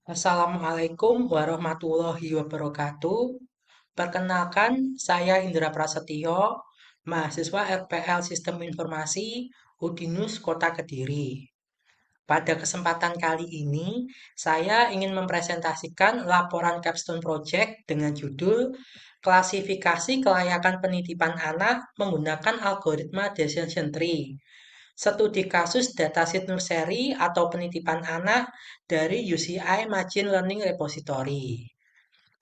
Assalamualaikum warahmatullahi wabarakatuh. Perkenalkan, saya Indra Prasetyo, mahasiswa RPL Sistem Informasi Udinus Kota Kediri. Pada kesempatan kali ini, saya ingin mempresentasikan laporan capstone project dengan judul Klasifikasi Kelayakan Penitipan Anak Menggunakan Algoritma Decision Tree. Studi kasus dataset nursery atau penitipan anak dari UCI Machine Learning Repository.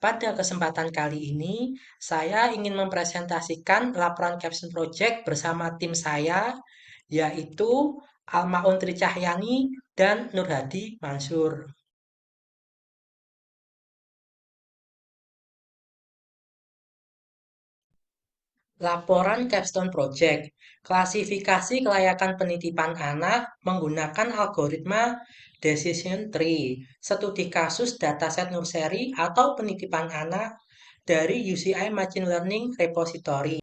Pada kesempatan kali ini, saya ingin mempresentasikan laporan capstone project bersama tim saya, yaitu Almaun Tri Cahyani dan Nurhadi Mansur. Laporan Capstone Project, klasifikasi kelayakan penitipan anak menggunakan algoritma Decision Tree, studi kasus dataset nursery atau penitipan anak dari UCI Machine Learning Repository.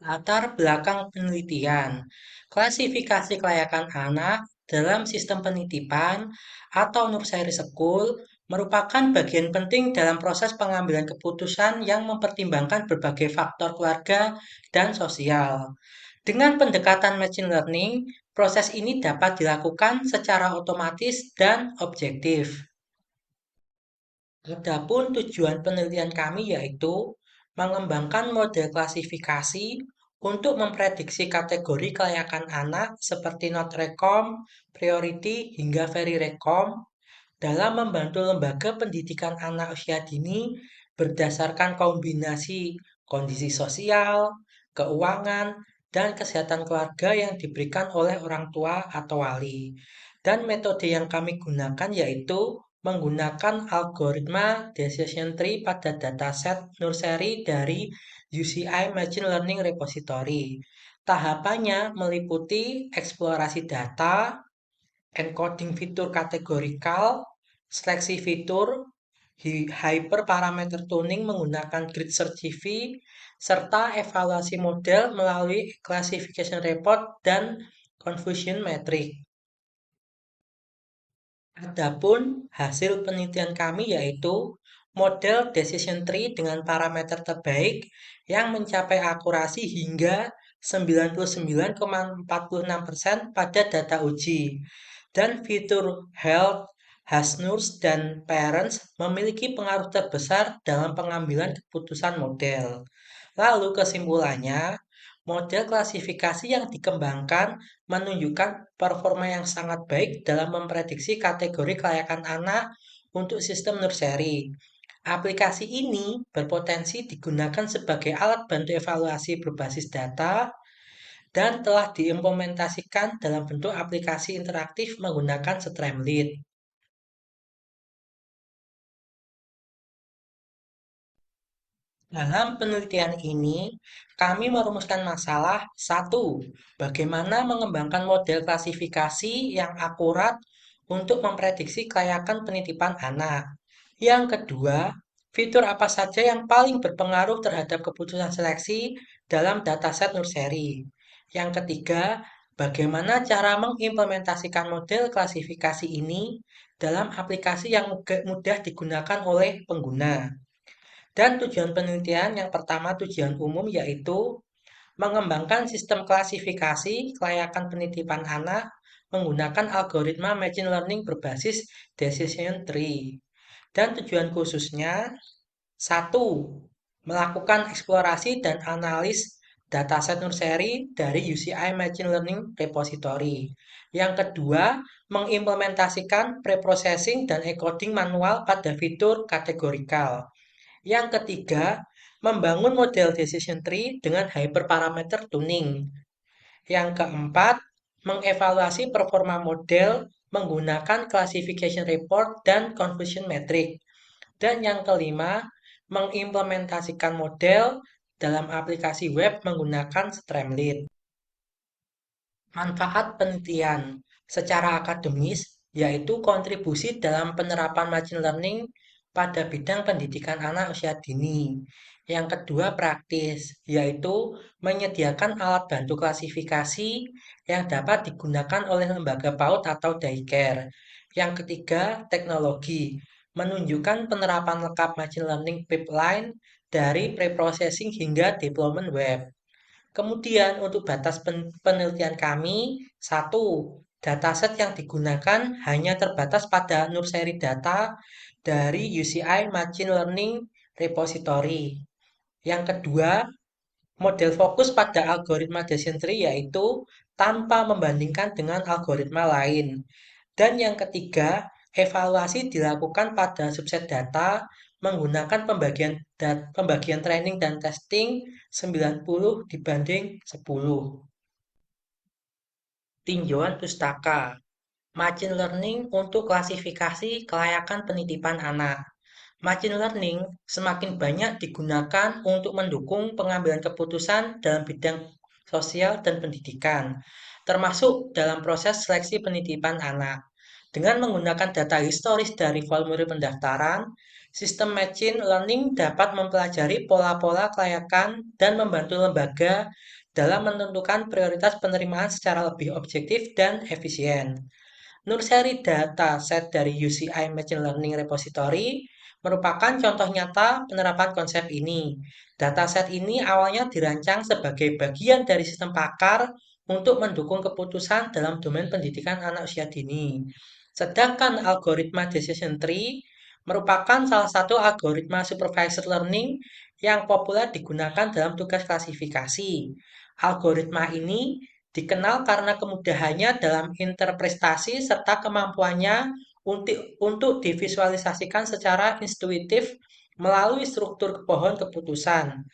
Latar belakang penelitian, klasifikasi kelayakan anak dalam sistem penitipan atau nursery school merupakan bagian penting dalam proses pengambilan keputusan yang mempertimbangkan berbagai faktor keluarga dan sosial. Dengan pendekatan machine learning, proses ini dapat dilakukan secara otomatis dan objektif. Adapun tujuan penelitian kami yaitu mengembangkan model klasifikasi untuk memprediksi kategori kelayakan anak seperti not rekom, priority, hingga very rekom dalam membantu lembaga pendidikan anak usia dini berdasarkan kombinasi kondisi sosial, keuangan, dan kesehatan keluarga yang diberikan oleh orang tua atau wali. Dan metode yang kami gunakan yaitu menggunakan algoritma decision tree pada dataset nursery dari UCI Machine Learning Repository. Tahapannya meliputi eksplorasi data, encoding fitur kategorikal, seleksi fitur, hyperparameter tuning menggunakan grid search CV, serta evaluasi model melalui classification report dan confusion metric. Adapun hasil penelitian kami yaitu model decision tree dengan parameter terbaik yang mencapai akurasi hingga 99,46% pada data uji. Dan fitur health, Hasnurs, dan parents memiliki pengaruh terbesar dalam pengambilan keputusan model. Lalu kesimpulannya, model klasifikasi yang dikembangkan menunjukkan performa yang sangat baik dalam memprediksi kategori kelayakan anak untuk sistem nursery. Aplikasi ini berpotensi digunakan sebagai alat bantu evaluasi berbasis data dan telah diimplementasikan dalam bentuk aplikasi interaktif menggunakan Streamlit. Dalam penelitian ini, kami merumuskan masalah satu, bagaimana mengembangkan model klasifikasi yang akurat untuk memprediksi kelayakan penitipan anak. Yang kedua, fitur apa saja yang paling berpengaruh terhadap keputusan seleksi dalam dataset nursery. Yang ketiga, bagaimana cara mengimplementasikan model klasifikasi ini dalam aplikasi yang mudah digunakan oleh pengguna. Dan tujuan penelitian yang pertama tujuan umum yaitu mengembangkan sistem klasifikasi kelayakan penitipan anak menggunakan algoritma machine learning berbasis decision tree. Dan tujuan khususnya satu, melakukan eksplorasi dan analis dataset nursery dari UCI Machine Learning Repository. Yang kedua, mengimplementasikan preprocessing dan encoding manual pada fitur kategorikal. Yang ketiga, membangun model decision tree dengan hyperparameter tuning. Yang keempat, mengevaluasi performa model menggunakan classification report dan confusion metric. Dan yang kelima, mengimplementasikan model dalam aplikasi web menggunakan Streamlit. Manfaat penelitian secara akademis yaitu kontribusi dalam penerapan machine learning pada bidang pendidikan anak usia dini. Yang kedua praktis, yaitu menyediakan alat bantu klasifikasi yang dapat digunakan oleh lembaga PAUD atau daycare. Yang ketiga teknologi, menunjukkan penerapan lengkap machine learning pipeline dari preprocessing hingga deployment web. Kemudian untuk batas penelitian kami, satu, dataset yang digunakan hanya terbatas pada nursery data dari UCI Machine Learning Repository. Yang kedua, model fokus pada algoritma decision tree yaitu tanpa membandingkan dengan algoritma lain. Dan yang ketiga, evaluasi dilakukan pada subset data menggunakan pembagian training dan testing 90 dibanding 10. Tinjauan pustaka. Machine learning untuk klasifikasi kelayakan penitipan anak. Machine learning semakin banyak digunakan untuk mendukung pengambilan keputusan dalam bidang sosial dan pendidikan, termasuk dalam proses seleksi penitipan anak. Dengan menggunakan data historis dari formulir pendaftaran, sistem machine learning dapat mempelajari pola-pola kelayakan dan membantu lembaga dalam menentukan prioritas penerimaan secara lebih objektif dan efisien. Nursery data set dari UCI Machine Learning Repository merupakan contoh nyata penerapan konsep ini. Dataset ini awalnya dirancang sebagai bagian dari sistem pakar untuk mendukung keputusan dalam domain pendidikan anak usia dini. Sedangkan algoritma decision tree merupakan salah satu algoritma supervised learning yang populer digunakan dalam tugas klasifikasi. Algoritma ini dikenal karena kemudahannya dalam interpretasi serta kemampuannya untuk divisualisasikan secara intuitif melalui struktur pohon keputusan.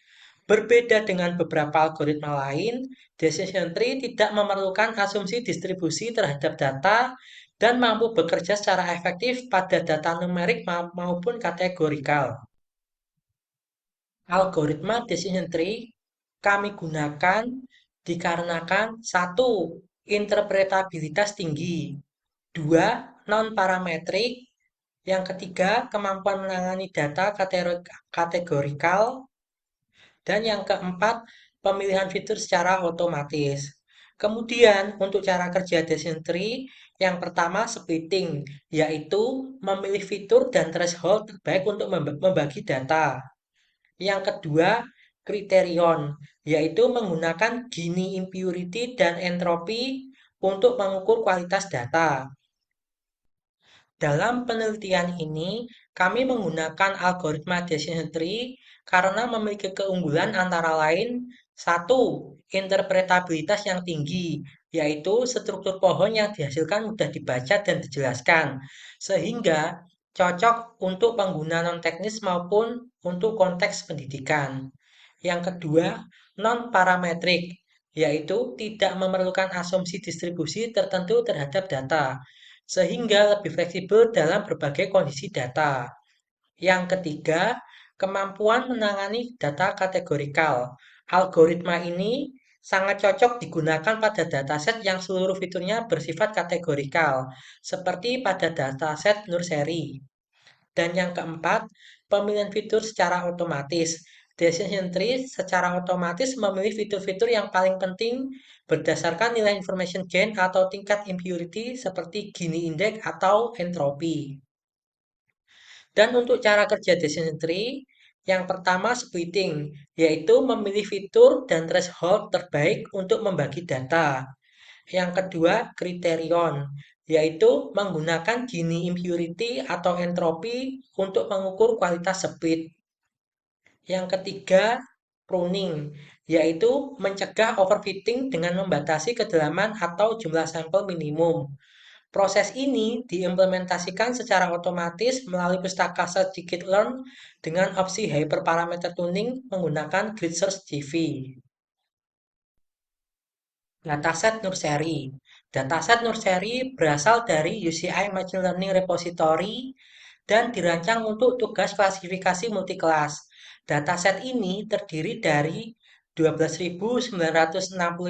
Berbeda dengan beberapa algoritma lain, decision tree tidak memerlukan asumsi distribusi terhadap data dan mampu bekerja secara efektif pada data numerik maupun kategorikal. Algoritma decision tree kami gunakan dikarenakan satu, interpretabilitas tinggi, dua, non-parametrik, yang ketiga, kemampuan menangani data kategorikal, dan yang keempat, pemilihan fitur secara otomatis. Kemudian, untuk cara kerja decision tree, yang pertama splitting, yaitu memilih fitur dan threshold terbaik untuk membagi data. Yang kedua, kriterion, yaitu menggunakan Gini impurity dan entropi untuk mengukur kualitas data. Dalam penelitian ini, kami menggunakan algoritma decision tree karena memiliki keunggulan antara lain, satu, interpretabilitas yang tinggi, yaitu struktur pohon yang dihasilkan mudah dibaca dan dijelaskan, sehingga cocok untuk pengguna non-teknis maupun untuk konteks pendidikan. Yang kedua, non-parametrik, yaitu tidak memerlukan asumsi distribusi tertentu terhadap data, sehingga lebih fleksibel dalam berbagai kondisi data. Yang ketiga, kemampuan menangani data kategorikal. Algoritma ini sangat cocok digunakan pada dataset yang seluruh fiturnya bersifat kategorikal, seperti pada dataset nursery. Dan yang keempat, pemilihan fitur secara otomatis. Decision tree secara otomatis memilih fitur-fitur yang paling penting berdasarkan nilai information gain atau tingkat impurity seperti Gini index atau entropi. Dan untuk cara kerja decision tree, yang pertama splitting, yaitu memilih fitur dan threshold terbaik untuk membagi data. Yang kedua, kriterion, yaitu menggunakan Gini impurity atau entropi untuk mengukur kualitas split. Yang ketiga, pruning, yaitu mencegah overfitting dengan membatasi kedalaman atau jumlah sampel minimum. Proses ini diimplementasikan secara otomatis melalui pustaka scikit-learn dengan opsi hyperparameter tuning menggunakan grid search GV. Dataset nursery. Dataset nursery berasal dari UCI Machine Learning Repository dan dirancang untuk tugas klasifikasi multikelas. Dataset ini terdiri dari 12.960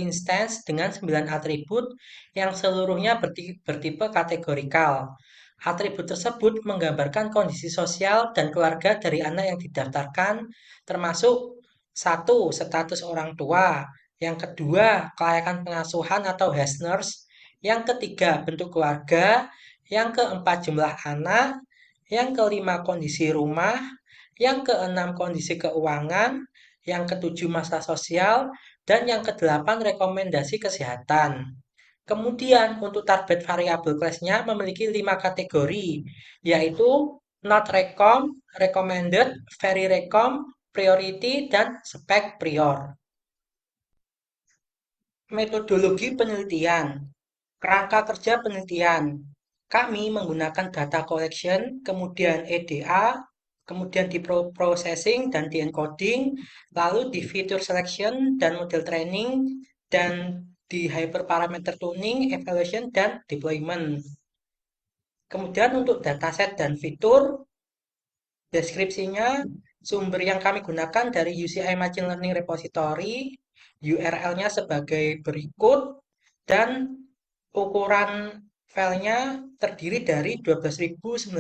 instance dengan 9 atribut yang seluruhnya bertipe kategorikal. Atribut tersebut menggambarkan kondisi sosial dan keluarga dari anak yang didaftarkan, termasuk satu, status orang tua, yang kedua, kelayakan pengasuhan atau Heisners, yang ketiga, bentuk keluarga, yang keempat, jumlah anak, yang kelima kondisi rumah, yang keenam kondisi keuangan, yang ketujuh masalah sosial, dan yang kedelapan rekomendasi kesehatan. Kemudian untuk target variabel kelasnya memiliki 5 kategori, yaitu not recom, recommended, very recom, priority, dan spec prior. Metodologi penelitian. Kerangka kerja penelitian. Kami menggunakan data collection, kemudian EDA, kemudian di processing dan di encoding, lalu di feature selection dan model training, dan di hyperparameter tuning, evaluation, dan deployment. Kemudian untuk dataset dan fitur, deskripsinya, sumber yang kami gunakan dari UCI Machine Learning Repository, URL-nya sebagai berikut, dan ukuran filenya terdiri dari 12.960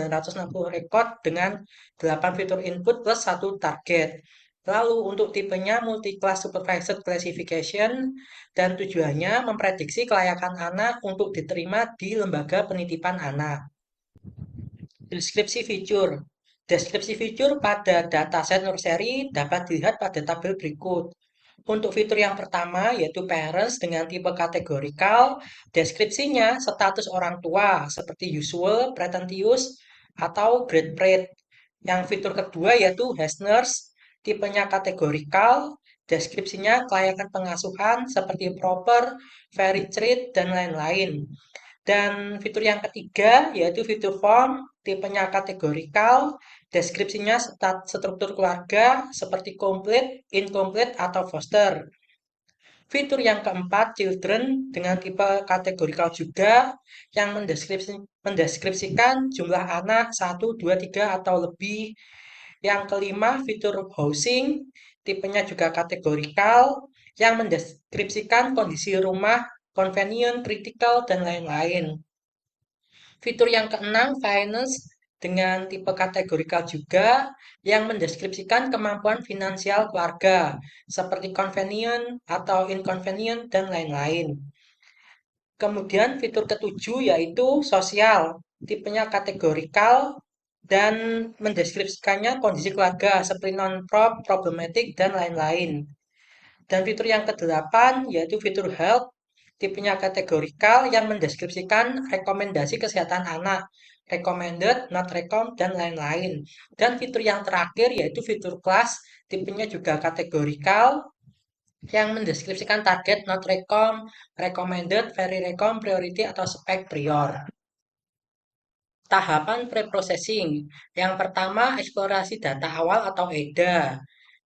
record dengan 8 fitur input plus 1 target. Lalu untuk tipenya multi-class supervised classification dan tujuannya memprediksi kelayakan anak untuk diterima di lembaga penitipan anak. Deskripsi fitur. Deskripsi fitur pada dataset nursery dapat dilihat pada tabel berikut. Untuk fitur yang pertama, yaitu parents dengan tipe kategorikal, deskripsinya status orang tua, seperti usual, pretentious, atau grade grade. Yang fitur kedua yaitu has nurse, tipenya kategorikal, deskripsinya kelayakan pengasuhan, seperti proper, very treat, dan lain-lain. Dan fitur yang ketiga yaitu fitur form, tipenya kategorikal, deskripsinya struktur keluarga seperti complete, incomplete, atau foster. Fitur yang keempat, children dengan tipe kategorikal juga, yang mendeskripsikan jumlah anak 1, 2, 3, atau lebih. Yang kelima, fitur housing, tipenya juga kategorikal, yang mendeskripsikan kondisi rumah, convenient, critical, dan lain-lain. Fitur yang keenam, finance dengan tipe kategorikal juga yang mendeskripsikan kemampuan finansial keluarga seperti convenient atau inconvenient dan lain-lain. Kemudian fitur ketujuh yaitu sosial, tipenya kategorikal dan mendeskripsikannya kondisi keluarga seperti non-prop, problematic, dan lain-lain. Dan fitur yang kedelapan yaitu fitur health, tipenya kategorikal yang mendeskripsikan rekomendasi kesehatan anak, recommended, not recommend, dan lain-lain. Dan fitur yang terakhir yaitu fitur class, tipenya juga kategorikal yang mendeskripsikan target, not recommend, recommended, very recommend, priority, atau spec prior. Tahapan preprocessing. Yang pertama, eksplorasi data awal atau EDA,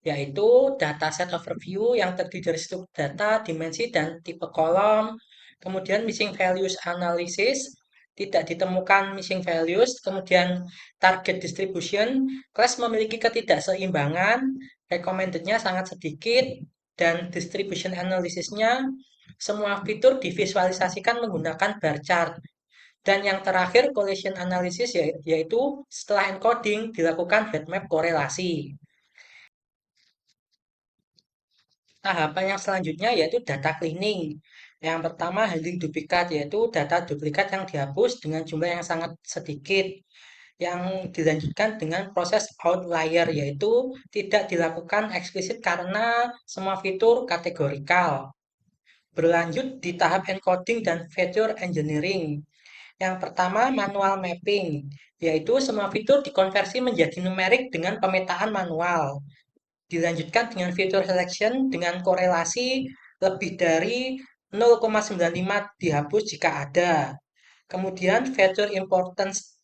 yaitu dataset overview yang terdiri dari struktur data, dimensi, dan tipe kolom. Kemudian missing values analysis, tidak ditemukan missing values. Kemudian target distribution, kelas memiliki ketidakseimbangan, recommended-nya sangat sedikit, dan distribution analysisnya, semua fitur divisualisasikan menggunakan bar chart. Dan yang terakhir, collision analysis yaitu setelah encoding dilakukan heatmap korelasi. Tahapan yang selanjutnya yaitu data cleaning. Yang pertama, handling duplikat, yaitu data duplikat yang dihapus dengan jumlah yang sangat sedikit. Yang dilanjutkan dengan proses outlier, yaitu tidak dilakukan eksplisit karena semua fitur kategorikal. Berlanjut di tahap encoding dan feature engineering. Yang pertama, manual mapping, yaitu semua fitur dikonversi menjadi numerik dengan pemetaan manual. Dilanjutkan dengan fitur selection dengan korelasi lebih dari 0,95 dihapus jika ada. Kemudian feature importance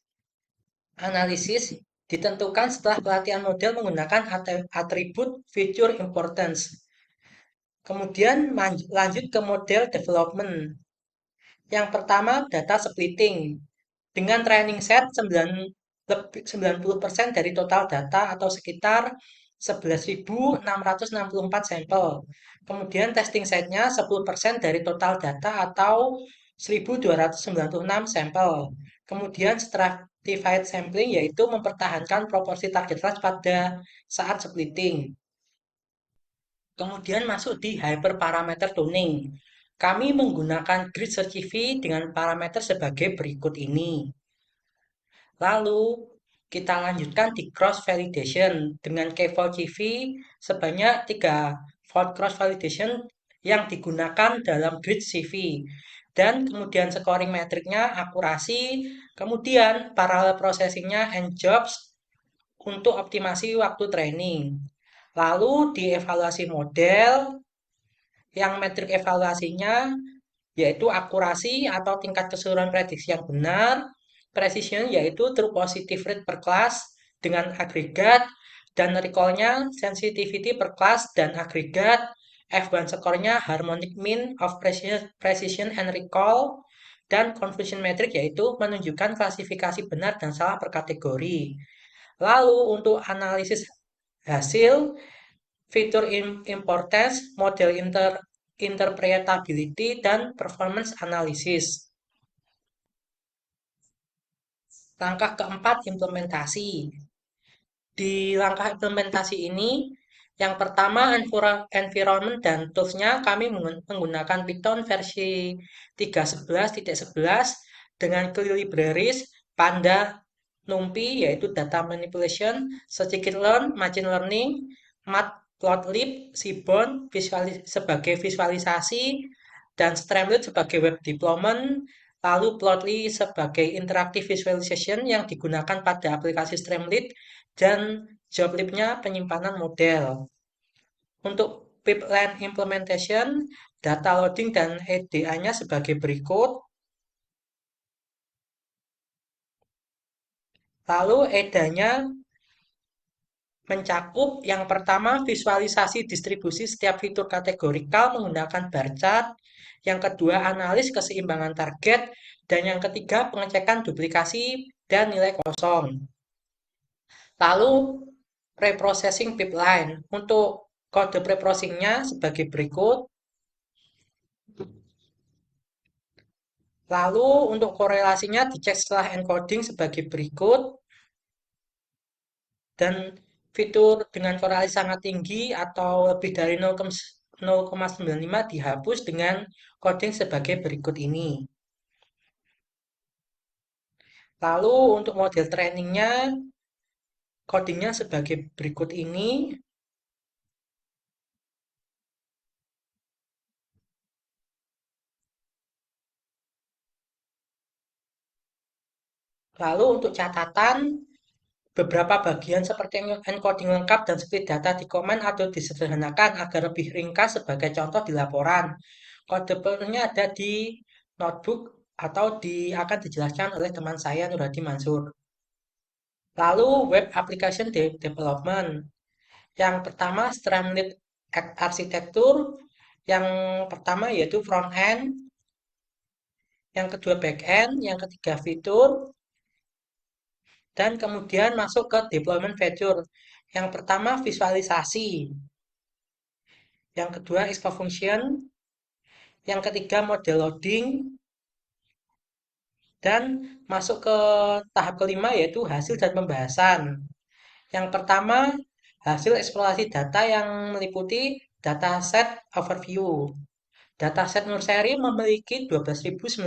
analysis ditentukan setelah pelatihan model menggunakan atribut feature importance. Kemudian lanjut ke model development. Yang pertama, data splitting. Dengan training set 90% dari total data atau sekitar 11.664 sampel. Kemudian testing setnya 10% dari total data atau 1.296 sampel. Kemudian stratified sampling yaitu mempertahankan proporsi target class pada saat splitting. Kemudian masuk di hyperparameter tuning. Kami menggunakan grid search CV dengan parameter sebagai berikut ini. Lalu, Kita lanjutkan di cross validation dengan key-fold CV sebanyak 3 fold cross validation yang digunakan dalam grid CV. Dan kemudian scoring metriknya akurasi, kemudian parallel processingnya and jobs untuk optimasi waktu training. Lalu dievaluasi model yang metrik evaluasinya yaitu akurasi atau tingkat keseluruhan prediksi yang benar, precision yaitu true positive rate per kelas dengan agregat, dan recall-nya sensitivity per kelas dan agregat, F1 score-nya harmonic mean of precision and recall, dan confusion metric yaitu menunjukkan klasifikasi benar dan salah per kategori. Lalu untuk analisis hasil, fitur importance, model interpretability, dan performance analysis. Langkah keempat, implementasi. Di langkah implementasi ini, yang pertama environment dan tools-nya kami menggunakan Python versi 3.11.11 dengan CLI libraries, Panda, NumPy yaitu data manipulation, scikit-learn, machine learning, matplotlib, seaborn sebagai visualisasi, dan Streamlit sebagai web deployment, lalu Plotly sebagai interactive visualization yang digunakan pada aplikasi Streamlit, dan Joblib-nya penyimpanan model. Untuk pipeline implementation, data loading dan EDA-nya sebagai berikut. Lalu EDA-nya mencakup yang pertama visualisasi distribusi setiap fitur kategorikal menggunakan bar chart, yang kedua analis keseimbangan target, dan yang ketiga pengecekan duplikasi dan nilai kosong. Lalu preprocessing pipeline. Untuk kode preprocessingnya sebagai berikut. Lalu untuk korelasinya dicek setelah encoding sebagai berikut. Dan fitur dengan korelasi sangat tinggi atau lebih dari 0,95 dihapus dengan coding sebagai berikut ini. Lalu untuk model trainingnya, codingnya sebagai berikut ini. Lalu untuk catatan, beberapa bagian seperti encoding lengkap dan split data di komen atau disederhanakan agar lebih ringkas sebagai contoh di laporan. Kode perlunya ada di notebook atau akan dijelaskan oleh teman saya Nurhadi Mansur. Lalu web application development. Yang pertama Streamlit arsitektur, yang pertama yaitu front end, yang kedua back end, yang ketiga fitur, dan kemudian masuk ke deployment feature. Yang pertama visualisasi, yang kedua expo function, yang ketiga model loading, dan masuk ke tahap kelima yaitu hasil dan pembahasan. Yang pertama hasil eksplorasi data yang meliputi dataset overview. Dataset Nurseri memiliki 12.960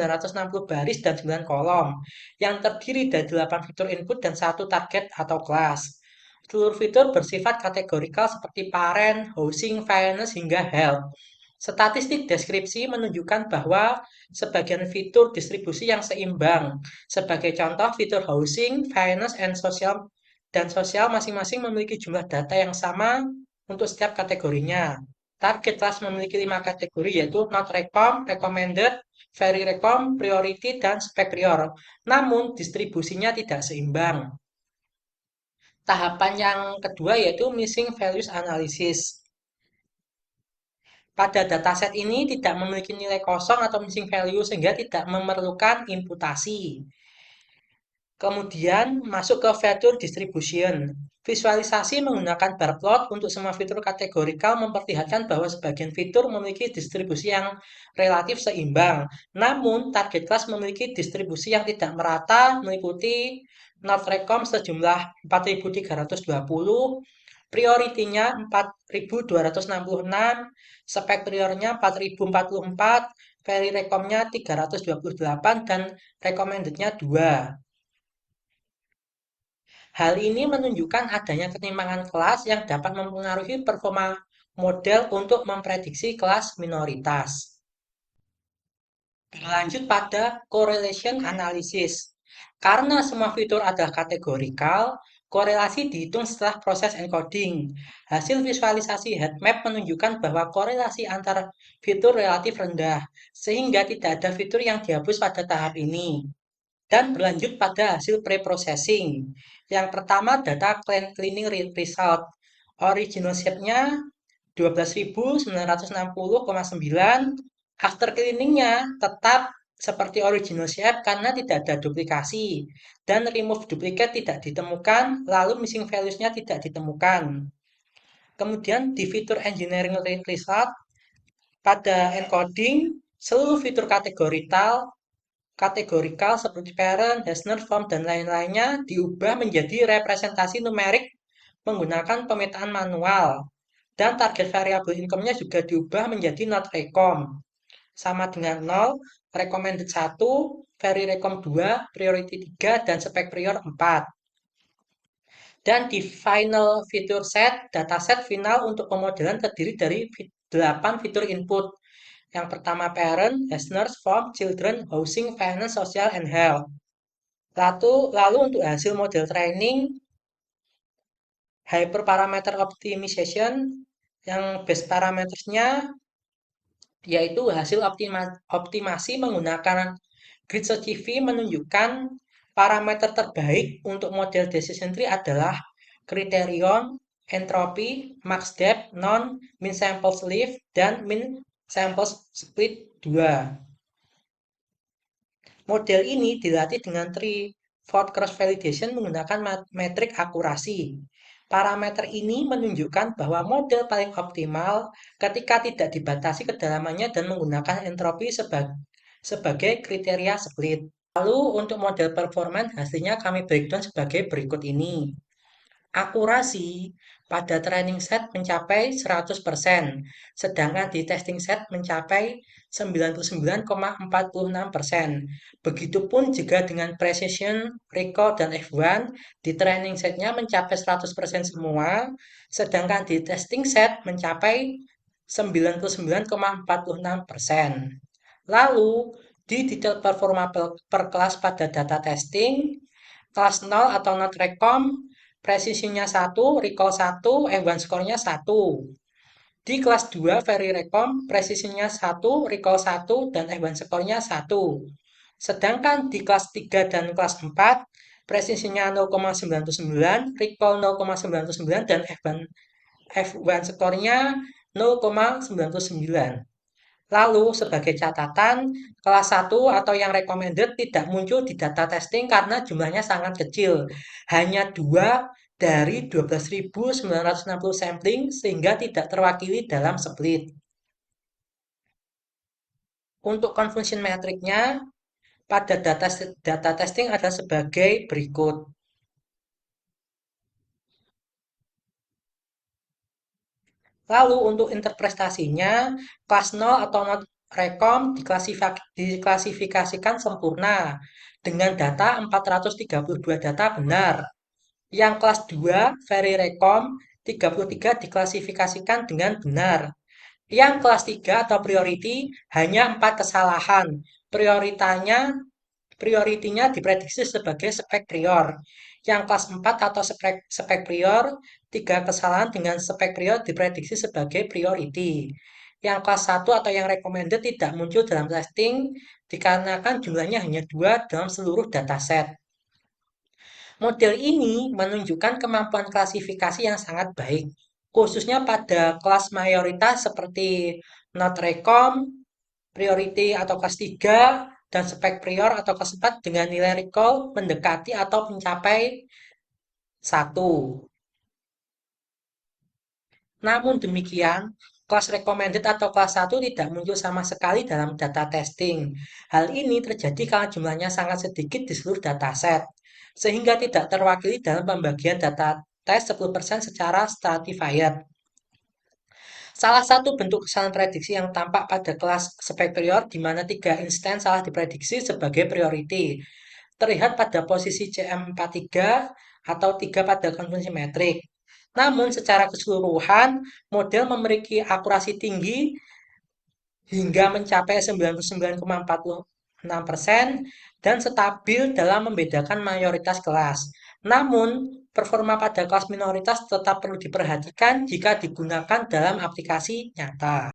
baris dan 9 kolom, yang terdiri dari 8 fitur input dan 1 target atau kelas. Seluruh fitur bersifat kategorikal seperti parent, housing, finance, hingga health. Statistik deskripsi menunjukkan bahwa sebagian fitur distribusi yang seimbang. Sebagai contoh, fitur housing, finance, dan sosial masing-masing memiliki jumlah data yang sama untuk setiap kategorinya. Target class memiliki 5 kategori yaitu not recom, recommended, very recom, priority, dan spec prior. Namun distribusinya tidak seimbang. Tahapan yang kedua yaitu missing values analysis. Pada dataset ini tidak memiliki nilai kosong atau missing value sehingga tidak memerlukan imputasi. Kemudian masuk ke feature distribution. Visualisasi menggunakan bar plot untuk semua fitur kategorikal memperlihatkan bahwa sebagian fitur memiliki distribusi yang relatif seimbang. Namun, target class memiliki distribusi yang tidak merata meliputi not recom sejumlah 4.320, priority-nya 4.266, spek priornya 4.044, very recom-nya 328, dan recommended-nya 2. Hal ini menunjukkan adanya ketimpangan kelas yang dapat mempengaruhi performa model untuk memprediksi kelas minoritas. Berlanjut pada correlation analysis. Karena semua fitur adalah kategorikal, korelasi dihitung setelah proses encoding. Hasil visualisasi heat map menunjukkan bahwa korelasi antar fitur relatif rendah, sehingga tidak ada fitur yang dihapus pada tahap ini. Dan berlanjut pada hasil pre-processing. Yang pertama, data cleaning result. Original shape-nya 12.960,9. After cleaning-nya tetap seperti original shape karena tidak ada duplikasi. Dan remove duplicate tidak ditemukan, lalu missing values-nya tidak ditemukan. Kemudian di fitur engineering result, pada encoding, seluruh fitur kategorikal seperti parent, Hassner, form, dan lain-lainnya diubah menjadi representasi numerik menggunakan pemetaan manual. Dan target variabel income-nya juga diubah menjadi not recom. Sama dengan 0, recommended 1, very recom 2, priority 3, dan spec prior 4. Dan di final feature set, dataset final untuk pemodelan terdiri dari 8 fitur input. Yang pertama parent, listeners, form, children, housing, finance, social, and health. Lalu untuk hasil model training, hyperparameter optimization, yang base parametersnya yaitu hasil optimasi menggunakan grid CV menunjukkan parameter terbaik untuk model decision tree adalah kriterion, entropy, max depth, non, min sample leaf, dan min sample split 2. Model ini dilatih dengan three-fold cross-validation menggunakan metrik akurasi. Parameter ini menunjukkan bahwa model paling optimal ketika tidak dibatasi kedalamannya dan menggunakan entropi sebagai kriteria split. Lalu untuk model performance hasilnya kami breakdown sebagai berikut ini. Akurasi pada training set mencapai 100%, sedangkan di testing set mencapai 99,46%. Begitupun juga dengan precision, recall, dan F1, di training setnya mencapai 100% semua, sedangkan di testing set mencapai 99,46%. Lalu, di detail performa per kelas pada data testing, kelas 0 atau not recom, presisinya 1, recall 1, F1 score-nya 1. Di kelas 2, very recom, presisinya 1, recall 1, dan F1 score-nya 1. Sedangkan di kelas 3 dan kelas 4, presisinya 0,99, recall 0,99, dan F1 score-nya 0,99. Lalu, sebagai catatan, kelas 1 atau yang recommended tidak muncul di data testing karena jumlahnya sangat kecil. Hanya 2 dari 12.960 sampling sehingga tidak terwakili dalam split. Untuk confusion metricnya, pada data testing ada sebagai berikut. Lalu untuk interpretasinya, kelas 0 atau not recom diklasifikasikan sempurna dengan data 432 data benar. Yang kelas 2, very recom, 33 diklasifikasikan dengan benar. Yang kelas 3 atau priority hanya 4 kesalahan. Prioritinya diprediksi sebagai spek prior. Yang kelas 4 atau spek prior, 3 kesalahan dengan spek prior diprediksi sebagai priority. Yang kelas 1 atau yang recommended tidak muncul dalam testing dikarenakan jumlahnya hanya 2 dalam seluruh dataset. Model ini menunjukkan kemampuan klasifikasi yang sangat baik, khususnya pada kelas mayoritas seperti not recom, priority atau kelas 3, dan spek prior atau kelas 4 dengan nilai recall mendekati atau mencapai 1. Namun demikian, kelas recommended atau kelas 1 tidak muncul sama sekali dalam data testing. Hal ini terjadi karena jumlahnya sangat sedikit di seluruh dataset, sehingga tidak terwakili dalam pembagian data tes 10% secara stratified. Salah satu bentuk kesalahan prediksi yang tampak pada kelas spek prior di mana 3 instance salah diprediksi sebagai priority. terlihat pada posisi CM43 atau 3 pada konvensi metrik. Namun secara keseluruhan, model memiliki akurasi tinggi hingga mencapai 99,46% dan stabil dalam membedakan mayoritas kelas. Namun, performa pada kelas minoritas tetap perlu diperhatikan jika digunakan dalam aplikasi nyata.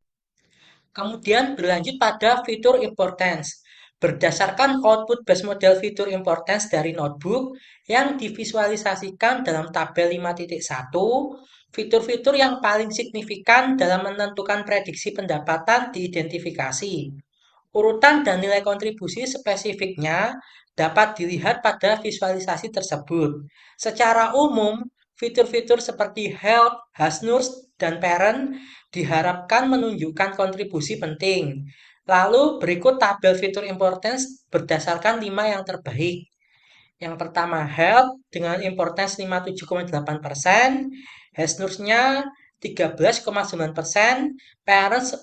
Kemudian berlanjut pada fitur importance. Berdasarkan output base model fitur importance dari notebook yang divisualisasikan dalam tabel 5.1, fitur-fitur yang paling signifikan dalam menentukan prediksi pendapatan diidentifikasi. Urutan dan nilai kontribusi spesifiknya dapat dilihat pada visualisasi tersebut. Secara umum, fitur-fitur seperti Health, Hasnurs, dan Parent diharapkan menunjukkan kontribusi penting. Lalu berikut tabel fitur importance berdasarkan 5 yang terbaik. Yang pertama Health dengan importance 57,8%, Hasnurs-nya 13,9%, Parents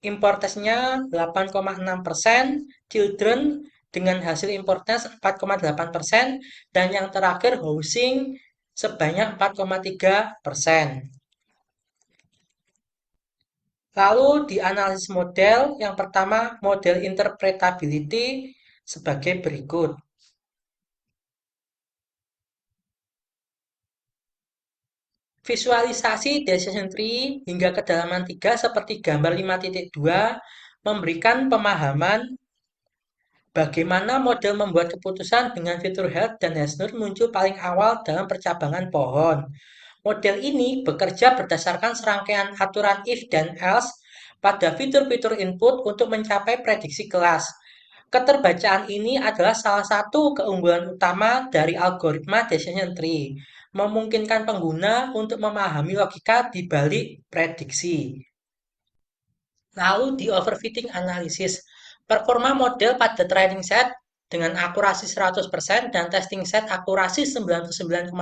importesnya 8,6%, children dengan hasil importes 4,8%, dan yang terakhir housing sebanyak 4,3%. Lalu di analisis model, yang pertama model interpretability sebagai berikut. Visualisasi decision tree hingga kedalaman 3 seperti gambar 5.2 memberikan pemahaman bagaimana model membuat keputusan dengan fitur health dan Hasnur muncul paling awal dalam percabangan pohon. Model ini bekerja berdasarkan serangkaian aturan if dan else pada fitur-fitur input untuk mencapai prediksi kelas. Keterbacaan ini adalah salah satu keunggulan utama dari algoritma decision tree, memungkinkan pengguna untuk memahami logika di balik prediksi. Lalu di overfitting analysis, performa model pada training set dengan akurasi 100% dan testing set akurasi 99,46%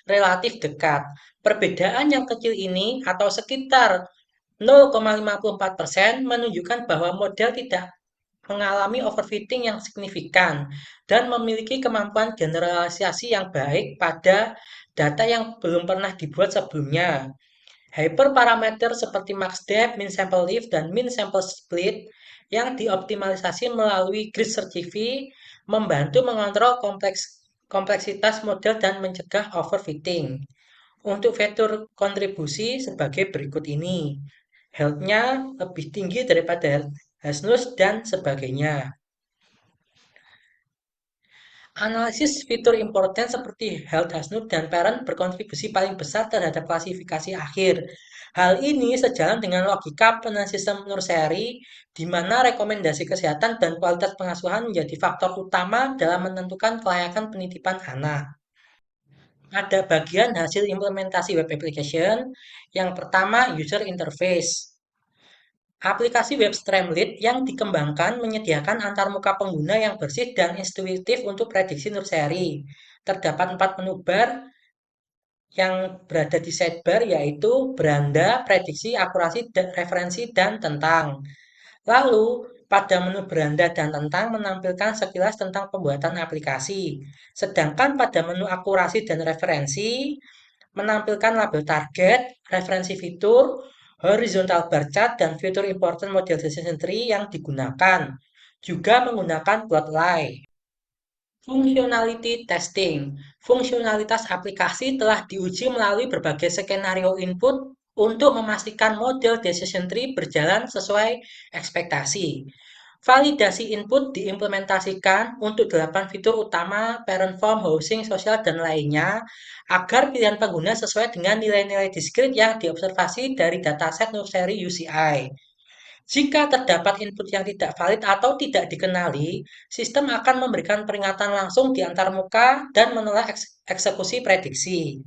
relatif dekat. Perbedaan yang kecil ini atau sekitar 0,54% menunjukkan bahwa model tidak mengalami overfitting yang signifikan dan memiliki kemampuan generalisasi yang baik pada data yang belum pernah dibuat sebelumnya. Hyperparameter seperti max depth, min sample lift, dan min sample split yang dioptimalisasi melalui grid search membantu mengontrol kompleksitas model dan mencegah overfitting. Untuk fitur kontribusi sebagai berikut ini. Health-nya lebih tinggi daripada Hasnus dan sebagainya. Analisis fitur important seperti Health Hasnut dan Parent berkontribusi paling besar terhadap klasifikasi akhir. Hal ini sejalan dengan logika penelitian nursery, di mana rekomendasi kesehatan dan kualitas pengasuhan menjadi faktor utama dalam menentukan kelayakan penitipan anak. Ada bagian hasil implementasi web application. Yang pertama, user interface. Aplikasi web Streamlit yang dikembangkan menyediakan antarmuka pengguna yang bersih dan intuitif untuk prediksi nursery. Terdapat 4 menu bar yang berada di sidebar, yaitu beranda, prediksi, akurasi, referensi, dan tentang. Lalu, pada menu beranda dan tentang menampilkan sekilas tentang pembuatan aplikasi. Sedangkan pada menu akurasi dan referensi menampilkan label target, referensi fitur, horizontal bar chart, dan fitur important model decision tree yang digunakan. Juga menggunakan plotly. Functionality testing. Fungsionalitas aplikasi telah diuji melalui berbagai skenario input untuk memastikan model decision tree berjalan sesuai ekspektasi. Validasi input diimplementasikan untuk 8 fitur utama, parent form, housing, sosial, dan lainnya, agar pilihan pengguna sesuai dengan nilai-nilai diskrit yang diobservasi dari dataset nursery UCI. Jika terdapat input yang tidak valid atau tidak dikenali, sistem akan memberikan peringatan langsung di antarmuka dan menolak eksekusi prediksi.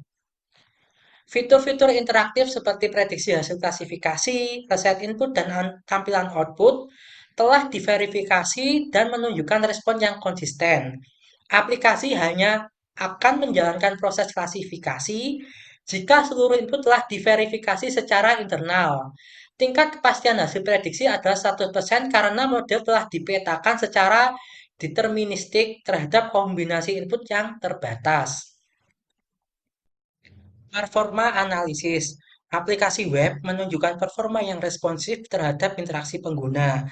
Fitur-fitur interaktif seperti prediksi hasil klasifikasi, reset input, dan tampilan output telah diverifikasi dan menunjukkan respon yang konsisten. Aplikasi hanya akan menjalankan proses klasifikasi jika seluruh input telah diverifikasi secara internal. Tingkat kepastian hasil prediksi adalah 100% karena model telah dipetakan secara deterministik terhadap kombinasi input yang terbatas. Performa analisis. Aplikasi web menunjukkan performa yang responsif terhadap interaksi pengguna.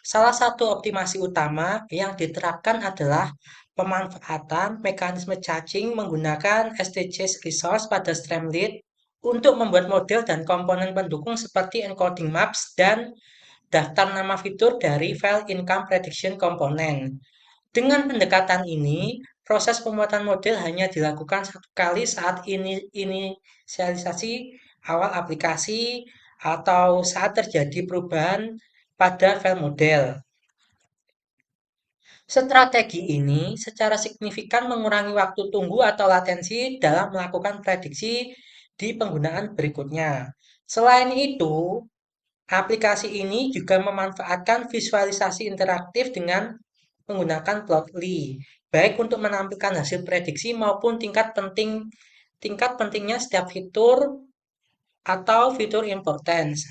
Salah satu optimasi utama yang diterapkan adalah pemanfaatan mekanisme caching menggunakan STJ resource pada Streamlit untuk membuat model dan komponen pendukung seperti encoding maps dan daftar nama fitur dari file income prediction komponen. Dengan pendekatan ini, proses pembuatan model hanya dilakukan satu kali saat inisialisasi awal aplikasi atau saat terjadi perubahan pada file model. Strategi ini secara signifikan mengurangi waktu tunggu atau latensi dalam melakukan prediksi di penggunaan berikutnya. Selain itu, aplikasi ini juga memanfaatkan visualisasi interaktif dengan menggunakan Plotly, baik untuk menampilkan hasil prediksi maupun tingkat pentingnya setiap fitur atau fitur importance.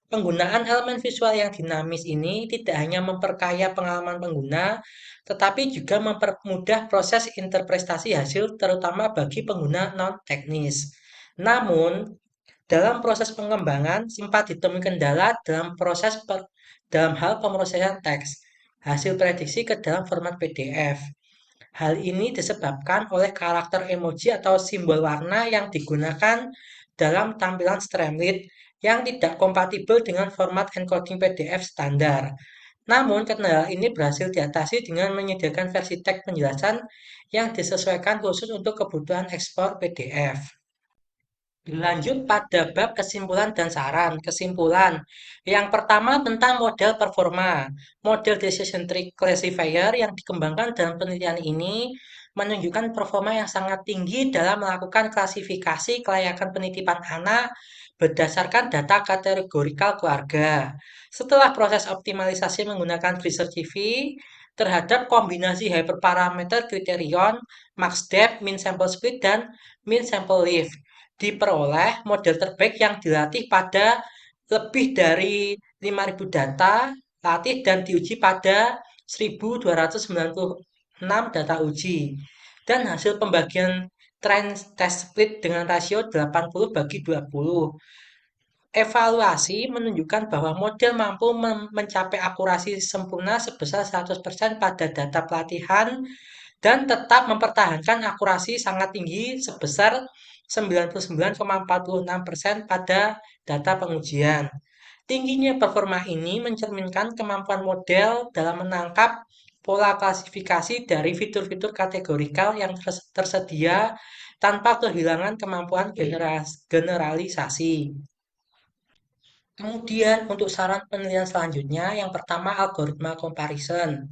Penggunaan elemen visual yang dinamis ini tidak hanya memperkaya pengalaman pengguna, tetapi juga mempermudah proses interpretasi hasil terutama bagi pengguna non-teknis. Namun, dalam proses pengembangan sempat ditemui kendala dalam hal pemrosesan teks hasil prediksi ke dalam format PDF. Hal ini disebabkan oleh karakter emoji atau simbol warna yang digunakan dalam tampilan Streamlit yang tidak kompatibel dengan format encoding PDF standar. Namun, kendala ini berhasil diatasi dengan menyediakan versi teks penjelasan yang disesuaikan khusus untuk kebutuhan ekspor PDF. Lanjut pada bab kesimpulan dan saran. Kesimpulan. Yang pertama tentang model performa. Model decision tree classifier yang dikembangkan dalam penelitian ini menunjukkan performa yang sangat tinggi dalam melakukan klasifikasi kelayakan penitipan anak berdasarkan data kategorikal keluarga. Setelah proses optimalisasi menggunakan Research CV terhadap kombinasi hyperparameter kriterion, max depth, min sample split, dan min sample lift diperoleh model terbaik yang dilatih pada lebih dari 5.000 data latih dan diuji pada 1.296 data uji. Dan hasil pembagian trend test split dengan rasio 80/20. Evaluasi menunjukkan bahwa model mampu mencapai akurasi sempurna sebesar 100% pada data pelatihan dan tetap mempertahankan akurasi sangat tinggi sebesar 99,46% pada data pengujian. Tingginya performa ini mencerminkan kemampuan model dalam menangkap pola klasifikasi dari fitur-fitur kategorikal yang tersedia tanpa kehilangan kemampuan generalisasi. Kemudian untuk saran penelitian selanjutnya, yang pertama algoritma comparison.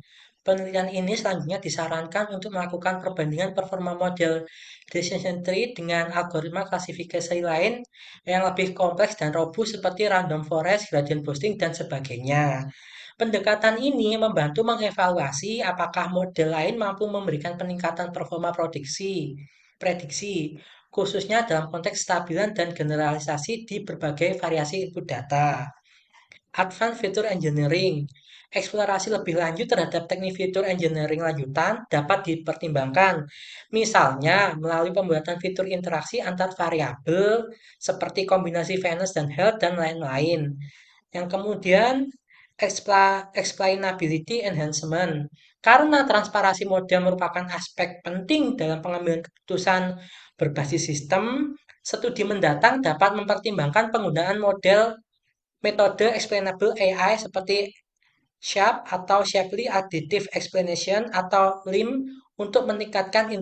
Penelitian ini selanjutnya disarankan untuk melakukan perbandingan performa model decision tree dengan algoritma klasifikasi lain yang lebih kompleks dan robust seperti random forest, gradient boosting, dan sebagainya. Pendekatan ini membantu mengevaluasi apakah model lain mampu memberikan peningkatan performa prediksi, khususnya dalam konteks stabilan dan generalisasi di berbagai variasi input data. Advanced Feature Engineering. Eksplorasi lebih lanjut terhadap teknik fitur engineering lanjutan dapat dipertimbangkan, misalnya melalui pembuatan fitur interaksi antar variabel seperti kombinasi Venus dan Health dan lain-lain. Yang kemudian explainability enhancement. Karena transparansi model merupakan aspek penting dalam pengambilan keputusan berbasis sistem, studi mendatang dapat mempertimbangkan penggunaan metode explainable AI seperti SHAP atau Shapley Additive Explanation atau LIM untuk meningkatkan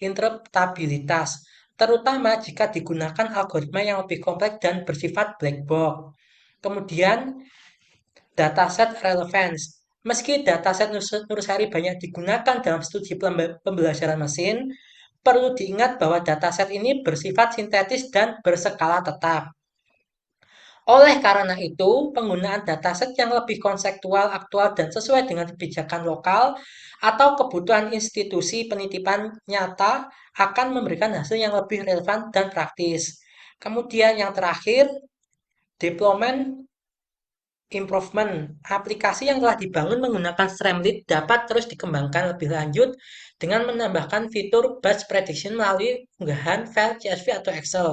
interpretabilitas, terutama jika digunakan algoritma yang lebih kompleks dan bersifat black box. Kemudian, dataset relevance. Meski dataset Nursari banyak digunakan dalam studi pembelajaran mesin, perlu diingat bahwa dataset ini bersifat sintetis dan berskala tetap. Oleh karena itu, penggunaan dataset yang lebih konseptual, aktual, dan sesuai dengan kebijakan lokal atau kebutuhan institusi penitipan nyata akan memberikan hasil yang lebih relevan dan praktis. Kemudian yang terakhir, deployment Improvement. Aplikasi yang telah dibangun menggunakan Streamlit dapat terus dikembangkan lebih lanjut dengan menambahkan fitur batch prediction melalui unggahan file CSV atau Excel,